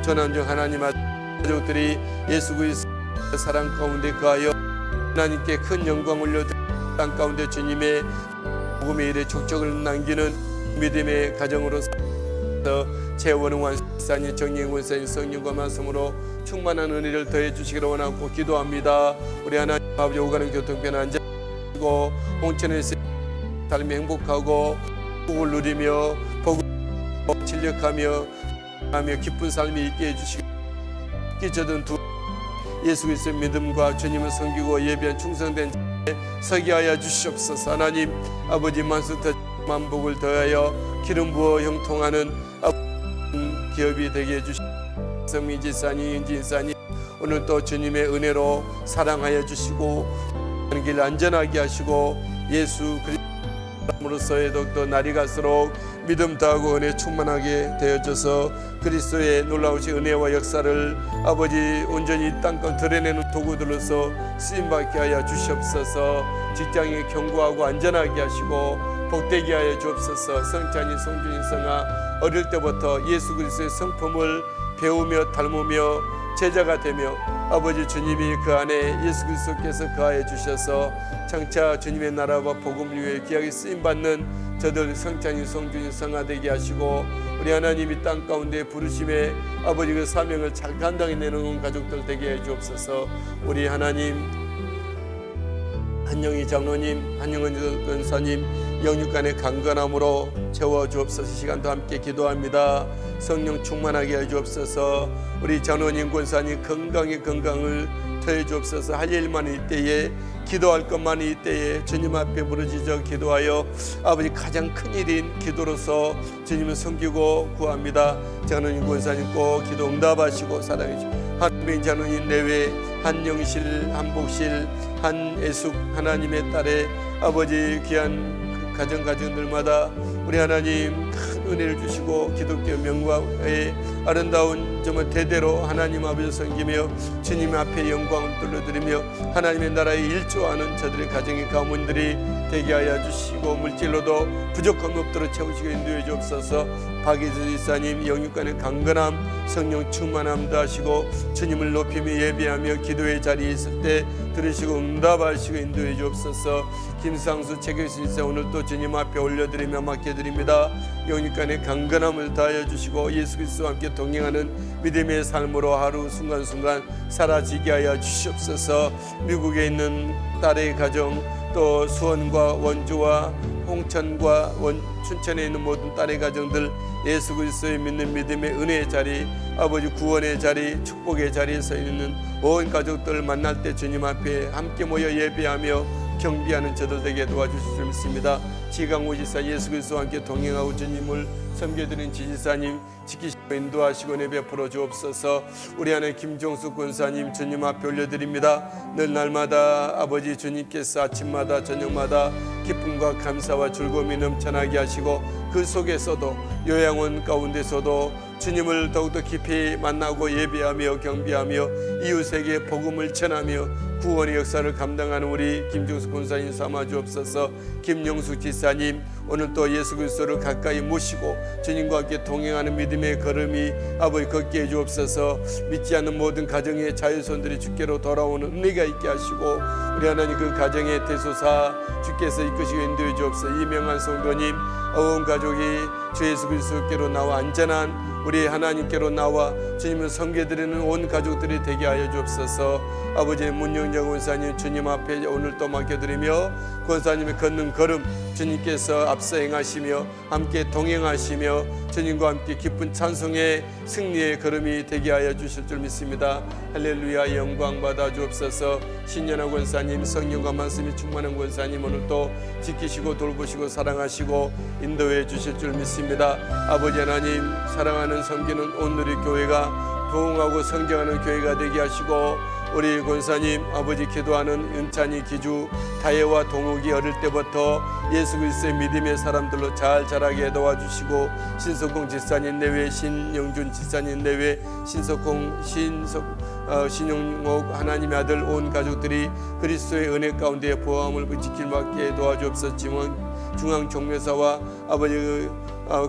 조남정 하나님 가족들이 예수 그리스도 사랑 가운데 거하여 하나님께 큰 영광 올려드리는 땅 가운데 주님의 복음의 일에 족적을 남기는 믿음의 가정으로 재원은 완사님 정령 원사님 성령과 말씀으로 충만한 은혜를 더해 주시기를 원하고 기도합니다. 우리 하나님 아버지, 오가는 교통편 안전하고 홍천에서 삶이 행복하고 복을 누리며 복을 진력하며 기쁜 삶이 있게 해주시고, 끼쳐든 두 예수 그리스도의 믿음과 주님을 섬기고 예비한 충성된 자에 서게 하여 주시옵소서. 하나님 아버지, 만복을 더하여 기름 부어 형통하는 기업이 되게 해주시고, 성민 지사님, 윤진 지사님, 오늘 또 주님의 은혜로 사랑하여 주시고 하는 길 안전하게 하시고, 예수 그리스도로서의 더욱더 날이 갈수록 믿음 더하고 은혜 충만하게 되어져서 그리스도의 놀라우신 은혜와 역사를 아버지 온전히 땅가운데 드러내는 도구들로서 쓰임받게 하여 주시옵소서. 직장에 견고하고 안전하게 하시고 복되게 하여 주옵소서. 성찬이, 송준이, 성아, 어릴 때부터 예수 그리스도의 성품을 배우며 닮으며 제자가 되며 아버지 주님이 그 안에 예수 그리스도께서 거하여 주셔서 장차 주님의 나라와 복음을 위해 귀하게 쓰임받는 저들 성찬이, 송준이, 성아 되게 하시고, 우리 하나님이 땅 가운데 부르심에 아버지 그 사명을 잘 감당해내는 가족들 되게 해 주옵소서. 우리 하나님, 한영희 장로님, 한영은 권사님 영육간의 강건함으로 채워 주옵소서. 시간도 함께 기도합니다. 성령 충만하게 해 주옵소서. 우리 장로님, 권사님 건강의 건강을 더해 주옵소서. 할 일만 이때에, 기도할 것만 이때에 주님 앞에 부르짖어 기도하여 아버지 가장 큰 일인 기도로서 주님을 섬기고 구합니다. 장로님, 권사님 꼭 기도 응답하시고 사랑해 주시고, 한민 장로님 내외, 한영실, 한복실, 한애숙 하나님의 딸의 아버지 귀한 가정들마다 우리 하나님 큰 은혜를 주시고 기독교 명과의 아름다운 정말 대대로 하나님 아버지를 섬기며 주님 앞에 영광을 돌려드리며 하나님의 나라에 일조하는 저들의 가정의 가문들이 되게 하여 주시고, 물질로도 부족함 없도록 채우시고 인도해 주옵소서. 박예수 지사님 영육간의 강건함, 성령 충만함도 하시고 주님을 높이며 예배하며 기도의 자리에 있을 때 들으시고 응답하시고 인도해 주옵소서. 김상수 최교수 지사 오늘 또 주님 앞에 올려드리며 맡겨드립니다. 영육간의 강건함을 다하여 주시고 예수 그리스도와 함께 동행하는 믿음의 삶으로 하루 순간순간 사라지게 하여 주시옵소서. 미국에 있는 딸의 가정, 또 수원과 원주와 홍천과 춘천에 있는 모든 딸의 가정들 예수 그리스도의 믿는 믿음의 은혜의 자리, 아버지 구원의 자리, 축복의 자리에 서 있는 온 가족들 만날 때 주님 앞에 함께 모여 예배하며 경비하는 저들에게 도와주실 줄 믿습니다. 지강호 지사 예수 그리스도와 함께 동행하고 주님을 섬겨드린 지지사님 지키시고 인도하시고 은혜 베풀어 주옵소서. 우리 안에 김종수 권사님 주님 앞에 올려드립니다. 늘 날마다 아버지 주님께서 아침마다 저녁마다 기쁨과 감사와 즐거움이 넘쳐나게 하시고 그 속에서도 요양원 가운데서도 주님을 더욱더 깊이 만나고 예배하며 경배하며 이웃에게 복음을 전하며 구원의 역사를 감당하는 우리 김종수 권사님 삼아 주옵소서. 김용숙 지사님 오늘 또 예수 그리스도를 가까이 모시고 주님과 함께 동행하는 믿음의 걸음이 아버지 걷게 해 주옵소서. 믿지 않는 모든 가정의 자유손들이 주께로 돌아오는 은혜가 있게 하시고 우리 하나님 그 가정의 대소사 주께서 이끄시고 인도해 주옵소서. 이명환 성도님 온 가족이 주 예수 그리스도께로 나와 안전한 우리 하나님께로 나와 주님을 섬겨드리는 온 가족들이 되게 하여 주옵소서. 아버지 문영정 권사님 주님 앞에 오늘 또 맡겨드리며 권사님의 걷는 걸음 주님께서 앞서 행하시며 함께 동행하시며 주님과 함께 기쁜 찬송의 승리의 걸음이 되게 하여 주실 줄 믿습니다. 할렐루야 영광 받아 주옵소서. 신년아 권사님 성령과 말씀이 충만한 권사님 오늘 또 지키시고 돌보시고 사랑하시고 인도해 주실 줄 믿습니다. 아버지 하나님 사랑하는 섬기는 오늘의 교회가 부흥하고 성장하는 교회가 되게 하시고 우리 권사님 아버지 기도하는 은찬이 기주 다혜와 동욱이 어릴 때부터 예수 그리스도의 믿음의 사람들로 잘 자라게 도와주시고 신석공 지사님 내외 신영준 지사님 내외 신용옥 하나님의 아들 온 가족들이 그리스도의 은혜 가운데 보호함을 지킬 받게 도와주옵소서. 중앙종묘사와 아버지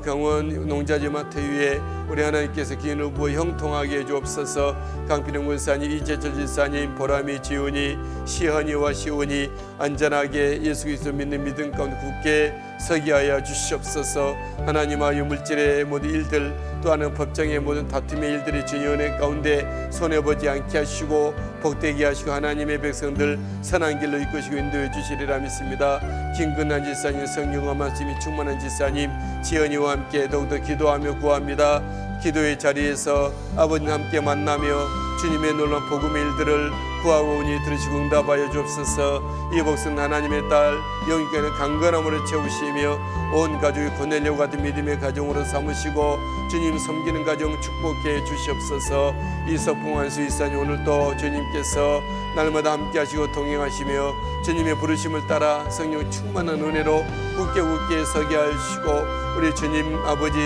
강원 농자재 마트 위에 우리 하나님께서 기운을 부어 형통하게 해주옵소서. 강필영 권사님 이재철 지사님 보람이 지훈이 시헌이와 시온이 안전하게 예수 그리스도 믿는 믿음 가운데 굳게 서게 하여 주시옵소서. 하나님아 물질의 모든 일들 또 또한 법정의 모든 다툼의 일들이 주님 은혜 가운데 손해보지 않게 하시고 복되게 하시고 하나님의 백성들 선한 길로 이끄시고 인도해 주시리라 믿습니다. 김근한 지사님, 성령과 말씀이 충만한 지사님, 지연이와 함께 더욱더 기도하며 구합니다. 기도의 자리에서 아버지와 함께 만나며 주님의 놀라운 복음의 일들을 구하고 오니 들으시고 응답하여 주옵소서. 이 복은 하나님의 딸 영육간의 강건함으로 채우시며 온 가족이 고넬료 같은 믿음의 가정으로 삼으시고 주님 섬기는 가정 축복해 주시옵소서. 이석봉환수 이사님, 오늘도 주님께서 날마다 함께 하시고 동행하시며 주님의 부르심을 따라 성령 충만한 은혜로 굳게 서게 하시고 우리 주님 아버지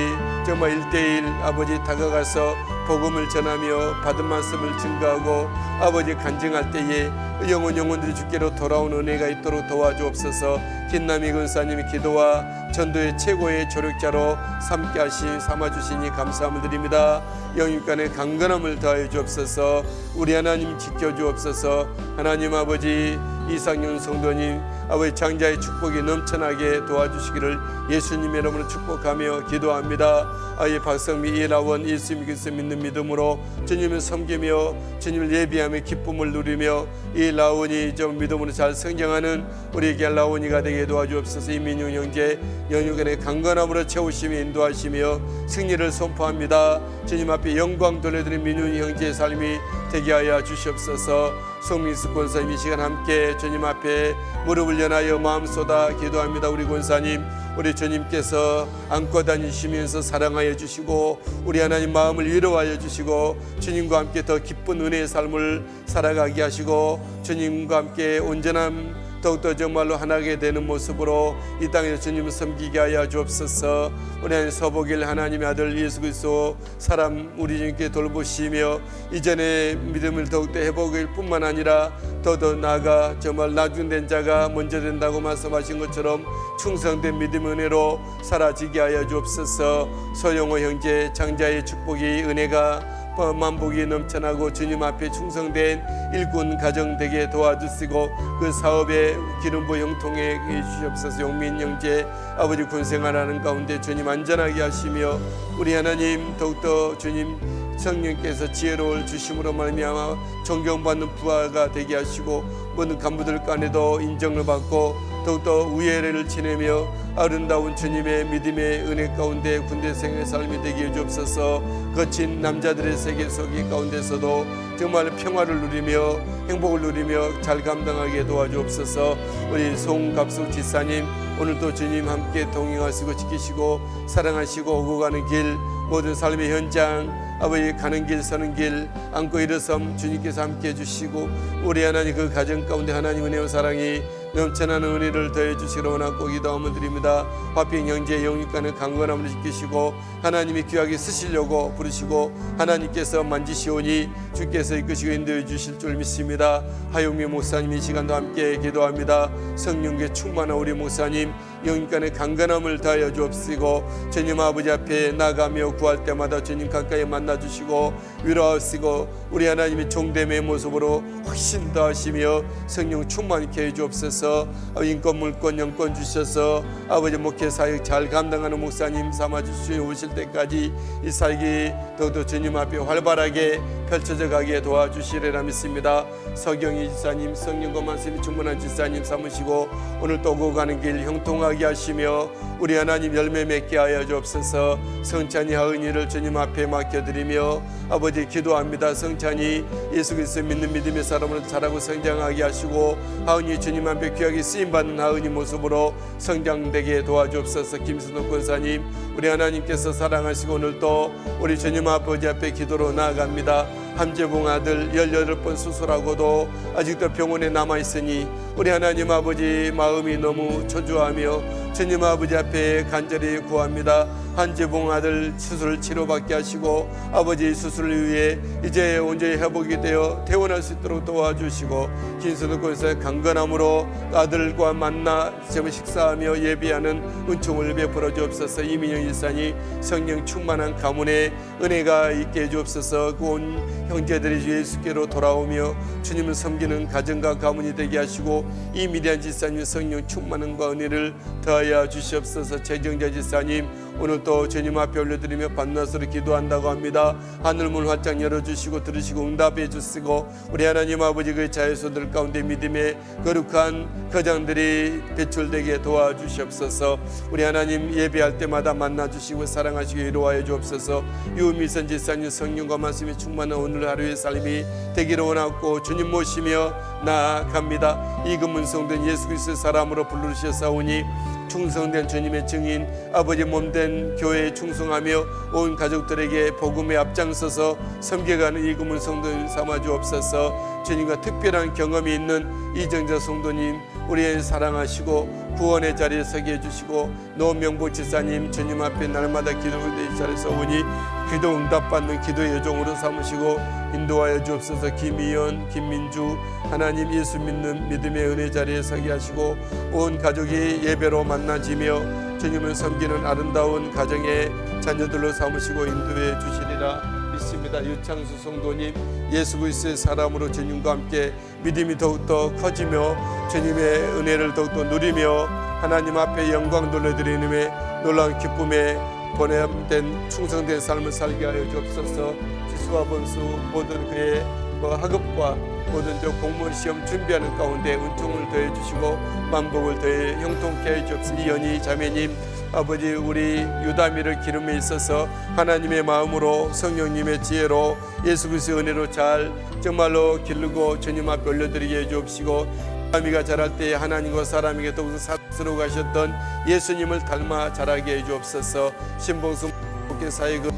정말 1:1 아버지 다가가서 복음을 전하며 받은 말씀을 증거하고 아버지 간증할 때에 영혼들이 주께로 돌아온 은혜가 있도록 도와주옵소서. 김남희 근사님의 기도와 전도의 최고의 조력자로 삼아주시니 감사함을 드립니다. 영육간의 강건함을 더하여 주옵소서. 우리 하나님 지켜주옵소서. 하나님 아버지 이상윤 성도님 아버지 장자의 축복이 넘쳐나게 도와주시기를 예수님의 이름으로 축복하며 기도합니다. 아예 박성미 이라원 예수님 그리스도 믿는 믿음으로 주님을 섬기며 주님을 예비하며 기쁨을 누리며 이 라온이 좀 믿음으로 잘 성장하는 우리에게 라온이가 되게 도와주옵소서. 이민용 형제 영육간의 강건함으로 채우시며 인도하시며 승리를 선포합니다. 주님 앞에 영광 돌려드린 민용 형제의 삶이 되게 하여 주시옵소서. 송민수 권사님 이 시간 함께 주님 앞에 무릎을 연하여 마음 쏟아 기도합니다. 우리 권사님 우리 주님께서 안고 다니시면서 사랑하여 주시고 우리 하나님 마음을 위로하여 주시고 주님과 함께 더 기쁜 은혜의 삶을 살아가게 하시고 주님과 함께 온전한 더욱더 정말로 하나게 되는 모습으로 이 땅에서 주님을 섬기게 하여 주옵소서. 우리 하나님 서복일 하나님의 아들 예수 그리스도 사람 우리 주님께 돌보시며 이전의 믿음을 더욱더 회복일 뿐만 아니라 더더 나아가 정말 나중된 자가 먼저 된다고 말씀하신 것처럼 충성된 믿음의 은혜로 사라지게 하여 주옵소서. 소영호 형제 장자의 축복이 은혜가 만복이 넘쳐나고 주님 앞에 충성된 일꾼 가정 되게 도와주시고 그 사업에 기름부 형통해 주시옵소서. 용민 형제 아버지 군생활하는 가운데 주님 안전하게 하시며 우리 하나님 더욱더 주님 성령께서 지혜로울 주심으로 말미암아 존경받는 부하가 되게 하시고 모든 간부들 간에도 인정을 받고 더욱더 우애를 지내며 아름다운 주님의 믿음의 은혜 가운데 군대생의 삶이 되게 해주옵소서. 거친 남자들의 세계 속의 가운데서도 정말 평화를 누리며 행복을 누리며 잘 감당하게 도와주옵소서. 우리 송갑숙 지사님 오늘도 주님 함께 동행하시고 지키시고 사랑하시고 오고 가는 길 모든 삶의 현장 아버지 가는 길 서는 길 안고 일어섬 주님께서 함께 해주시고 우리 하나님 그 가정 가운데 하나님 은혜와 사랑이 넘쳐나는 은혜를 더해 주시기를 원하고 기도함을 드립니다. 화평 형제 영육간의 강건함을 지키시고 하나님이 귀하게 쓰시려고 부르시고 하나님께서 만지시오니 주께서 이끄시고 인도해 주실 줄 믿습니다. 하용미 목사님 이 시간도 함께 기도합니다. 성령께 충만한 우리 목사님 영육간의 강건함을 다하여 주옵시고 주님 아버지 앞에 나가며 구할 때마다 주님 가까이 만나주시고 위로하시고 우리 하나님의 종됨의 모습으로 훨씬 더 하시며 성령 충만케 해 주옵소서. 인권 물권 영권 주셔서 아버지 목회 사역 잘 감당하는 목사님 삼아주시고 오실 때까지 이 살기 더욱더 주님 앞에 활발하게 펼쳐져 가게 도와주시리라 믿습니다. 서경희 지사님 성령과 말씀이 충분한 지사님 삼으시고 오늘 또 오고 가는 길 형통하게 하시며 우리 하나님 열매 맺게 하여 주옵소서. 성찬이 하은이를 주님 앞에 맡겨드리며 아버지 기도합니다. 성찬이 예수 그리스도 믿는 믿음의 사람으로 자라고 성장하게 하시고 하은이 주님 앞에 귀하게 쓰임받는 하은이 모습으로 성장되게 도와주옵소서. 김순호 권사님 우리 하나님께서 사랑하시고 오늘도 우리 주님 아버지 앞에 기도로 나아갑니다. 함재봉 아들 18번 수술하고도 아직도 병원에 남아있으니 우리 하나님 아버지 마음이 너무 초조하며 주님 아버지 앞에 간절히 구합니다. 한재봉 아들 수술을 치료받게 하시고 아버지 수술을 위해 이제 온전히 회복이 되어 퇴원할 수 있도록 도와주시고 김순우 권사의 강건함으로 아들과 만나 식사하며 예비하는 은총을 베풀어 주옵소서. 이민영 일산이 성령 충만한 가문에 은혜가 있게 해주옵소서. 그 온 형제들이 예수께로 돌아오며 주님을 섬기는 가정과 가문이 되게 하시고 이미리안 지사님 성령 충만함과 은혜를 더하여 인도하여 주시옵소서. 최경자 지사님 오늘 또 주님 앞에 올려드리며 밤낮으로 기도한다고 합니다. 하늘문 활짝 열어주시고 들으시고 응답해 주시고 우리 하나님 아버지 그 자녀소들 가운데 믿음의 거룩한 거장들이 배출되게 도와주시옵소서. 우리 하나님 예배할 때마다 만나주시고 사랑하시고 위로하여 주옵소서. 유미선 지사님 성령과 말씀이 충만한 오늘 하루의 삶이 되기를 원하고 주님 모시며 나아갑니다. 이금문성된 예수 그리스도의 사람으로 부르셨사오니 충성된 주님의 증인 아버지 몸된 교회에 충성하며 온 가족들에게 복음에 앞장서서 섬겨가는 이금문 성도님 삼아 주옵소서. 주님과 특별한 경험이 있는 이정자 성도님 우리의 사랑하시고 구원의 자리에 서게 해주시고 노명복 지사님 주님 앞에 날마다 기도의 자리에서 오니 기도 응답받는 기도의 여종으로 삼으시고 인도하여 주옵소서. 김희연 김민주 하나님 예수 믿는 믿음의 은혜 자리에 서게 하시고 온 가족이 예배로 만나지며 주님을 섬기는 아름다운 가정의 자녀들로 삼으시고 인도해 주시리라 믿습니다. 유창수 성도님 예수 그리스도의 사람으로 주님과 함께 믿음이 더욱더 커지며 주님의 은혜를 더욱더 누리며 하나님 앞에 영광 돌려드리는 놀라운 기쁨에 보냄된 충성된 삶을 살게 하여 주옵소서. 지수와 번수 모든 그의 학업과 모든 공무원 시험 준비하는 가운데 은총을 더해 주시고 만복을 더해 형통케 해 주옵소서. 이연희 자매님 아버지 우리 유다미를 기름에 있어서 하나님의 마음으로 성령님의 지혜로 예수 그리스도의 은혜로 잘 정말로 기르고 주님 앞에 올려드리게 해 주옵시고 유다미가 자랄 때 하나님과 사람에게 더욱 사랑스러워 가셨던 예수님을 닮아 자라게 해 주옵소서. 신봉수 목회 사역을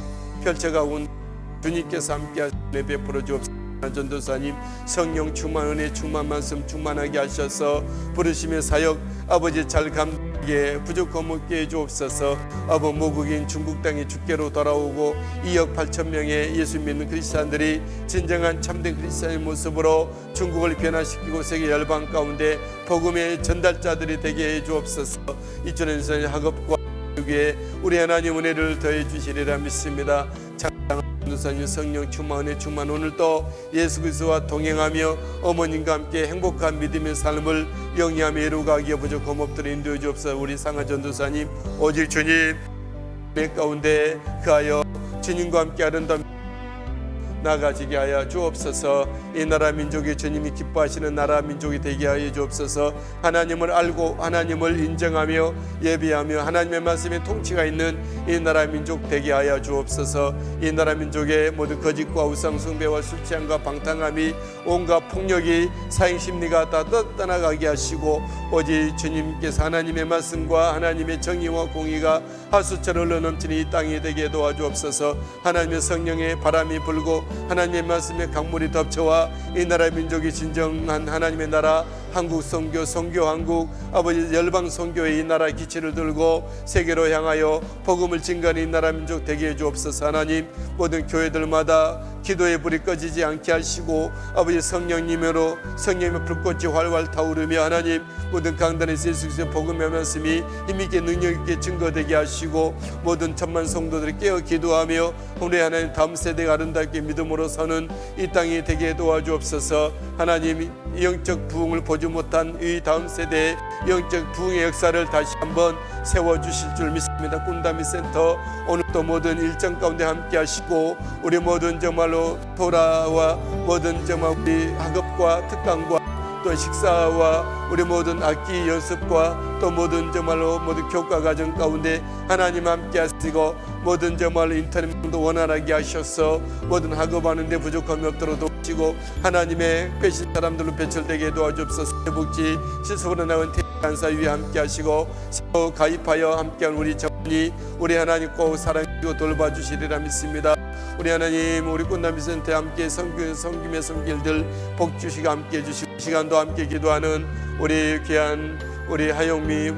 펼쳐가고 주님께서 함께 하시네 베풀어 주옵소서. 전도사님 성령 충만 은혜 충만 말씀 충만하게 하셔서 부르심의 사역 아버지 잘 감게 부족함 없게 해주옵소서. 아버 모국인 중국 땅이 주께로 돌아오고 2억 8천 명의 예수 믿는 크리스찬들이 진정한 참된 크리스찬의 모습으로 중국을 변화시키고 세계 열방 가운데 복음의 전달자들이 되게 해주옵소서. 이천년선의 학업과 교육에 우리 하나님 은혜를 더해 주시리라 믿습니다. 전도사님 성령 충만 은혜 충만 오늘도 예수 그리스도와 동행하며 어머님과 함께 행복한 믿음의 삶을 영위하며 이루어가기에 부족함 없도록 인도해 주옵소서. 우리 상하 전도사님 오직 주님 가운데 그하여 주님과 함께 아름다운 나가지게 하여 주옵소서. 이 나라 민족이 주님이 기뻐하시는 나라 민족이 되게 하여 주옵소서. 하나님을 알고 하나님을 인정하며 예배하며 하나님의 말씀에 통치가 있는 이 나라 민족 되게 하여 주옵소서. 이 나라 민족의 모든 거짓과 우상 숭배와 술 취함과 방탕함이 온갖 폭력이 사행 심리가 다 떠나가게 하시고 오직 주님께서 하나님의 말씀과 하나님의 정의와 공의가 하수처럼 흘러넘치는 이 땅이 되게 도와주옵소서. 하나님의 성령의 바람이 불고 하나님의 말씀에 강물이 덮쳐와 이 나라 민족이 진정한 하나님의 나라 한국 선교 선교 한국 아버지 열방 선교의 이 나라 기치를 들고 세계로 향하여 복음을 증거하는 이 나라 민족 되게 해 주옵소서. 하나님 모든 교회들마다 기도의 불이 꺼지지 않게 하시고 아버지 성령님으로 성령의 불꽃이 활활 타오르며 하나님 모든 강단에서 예수 그리스도의 복음의 말씀이 힘있게 능력있게 증거되게 하시고 모든 천만 성도들이 깨어 기도하며 우리 하나님 다음 세대가 아름답게 믿음으로 서는 이 땅이 되게 도와주옵소서. 하나님 영적 부흥을 보지 못한 이 다음 세대의 영적 부흥의 역사를 다시 한번 세워주실 줄 믿습니다. 꿈다미 센터 오늘도 모든 일정 가운데 함께 하시고 우리 모든 정말로 토라와 모든 정말 우리 학업과 특강과 또 식사와 우리 모든 악기 연습과 또 모든 정말로 모든 교과 과정 가운데 하나님 함께 하시고 모든 정말로 인터넷도 원활하게 하셔서 모든 학업하는 데 부족함이 없도록 도우시고 하나님의 빼신 사람들로 배출되게 도와주옵소서. 복지 실습으로 나온 간사위에 함께 하시고 새로 가입하여 함께한 우리 정이 우리 하나님 꼭 사랑하시고 돌봐주시리라 믿습니다. 우리 하나님 우리 꽃나미센터에 함께 섬김의 섬길들 복 주시고 함께 해주시고 시간도 함께 기도하는 우리 귀한 우리 하영미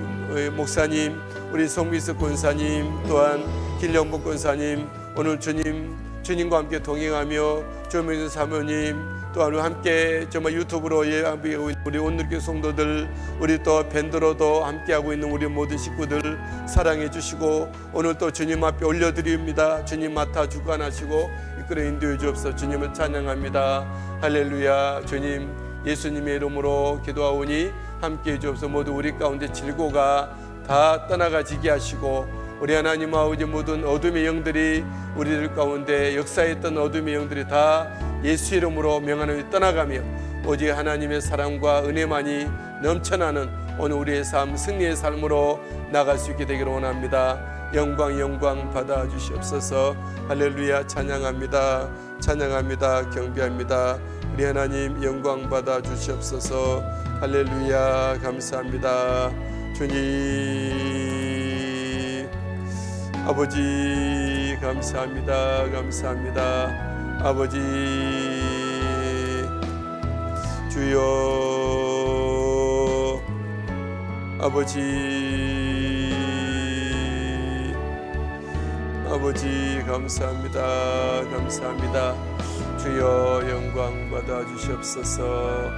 목사님 우리 송미숙 권사님 또한 길령복 권사님 오늘 주님과 함께 동행하며 조명준 사모님 또한 함께 정말 유튜브로 예배하고 있는 우리 온누리교회 성도들 우리 또 밴드로도 함께하고 있는 우리 모든 식구들 사랑해 주시고 오늘 또 주님 앞에 올려드립니다. 주님 맡아 주관하시고 이끌어 인도해 주옵소서. 주님을 찬양합니다. 할렐루야. 주님 예수님의 이름으로 기도하오니 함께해 주옵소서. 모두 우리 가운데 질고가 다 떠나가지게 하시고 우리 하나님 아버지 모든 어둠의 영들이 우리들 가운데 역사했던 어둠의 영들이 다 예수 이름으로 명하노니 떠나가며 오직 하나님의 사랑과 은혜만이 넘쳐나는 오늘 우리의 삶 승리의 삶으로 나갈 수 있게 되기를 원합니다. 영광 받아 주시옵소서. 할렐루야. 찬양합니다. 찬양합니다. 경배합니다. 우리 하나님 영광 받아 주시옵소서. 할렐루야. 감사합니다. 주님 아버지 감사합니다. 감사합니다. 아버지 주여 아버지 감사합니다. 감사합니다. 주여 영광 받아 주시옵소서.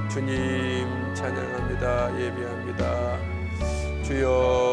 주님 찬양합니다. 예배합니다. 주여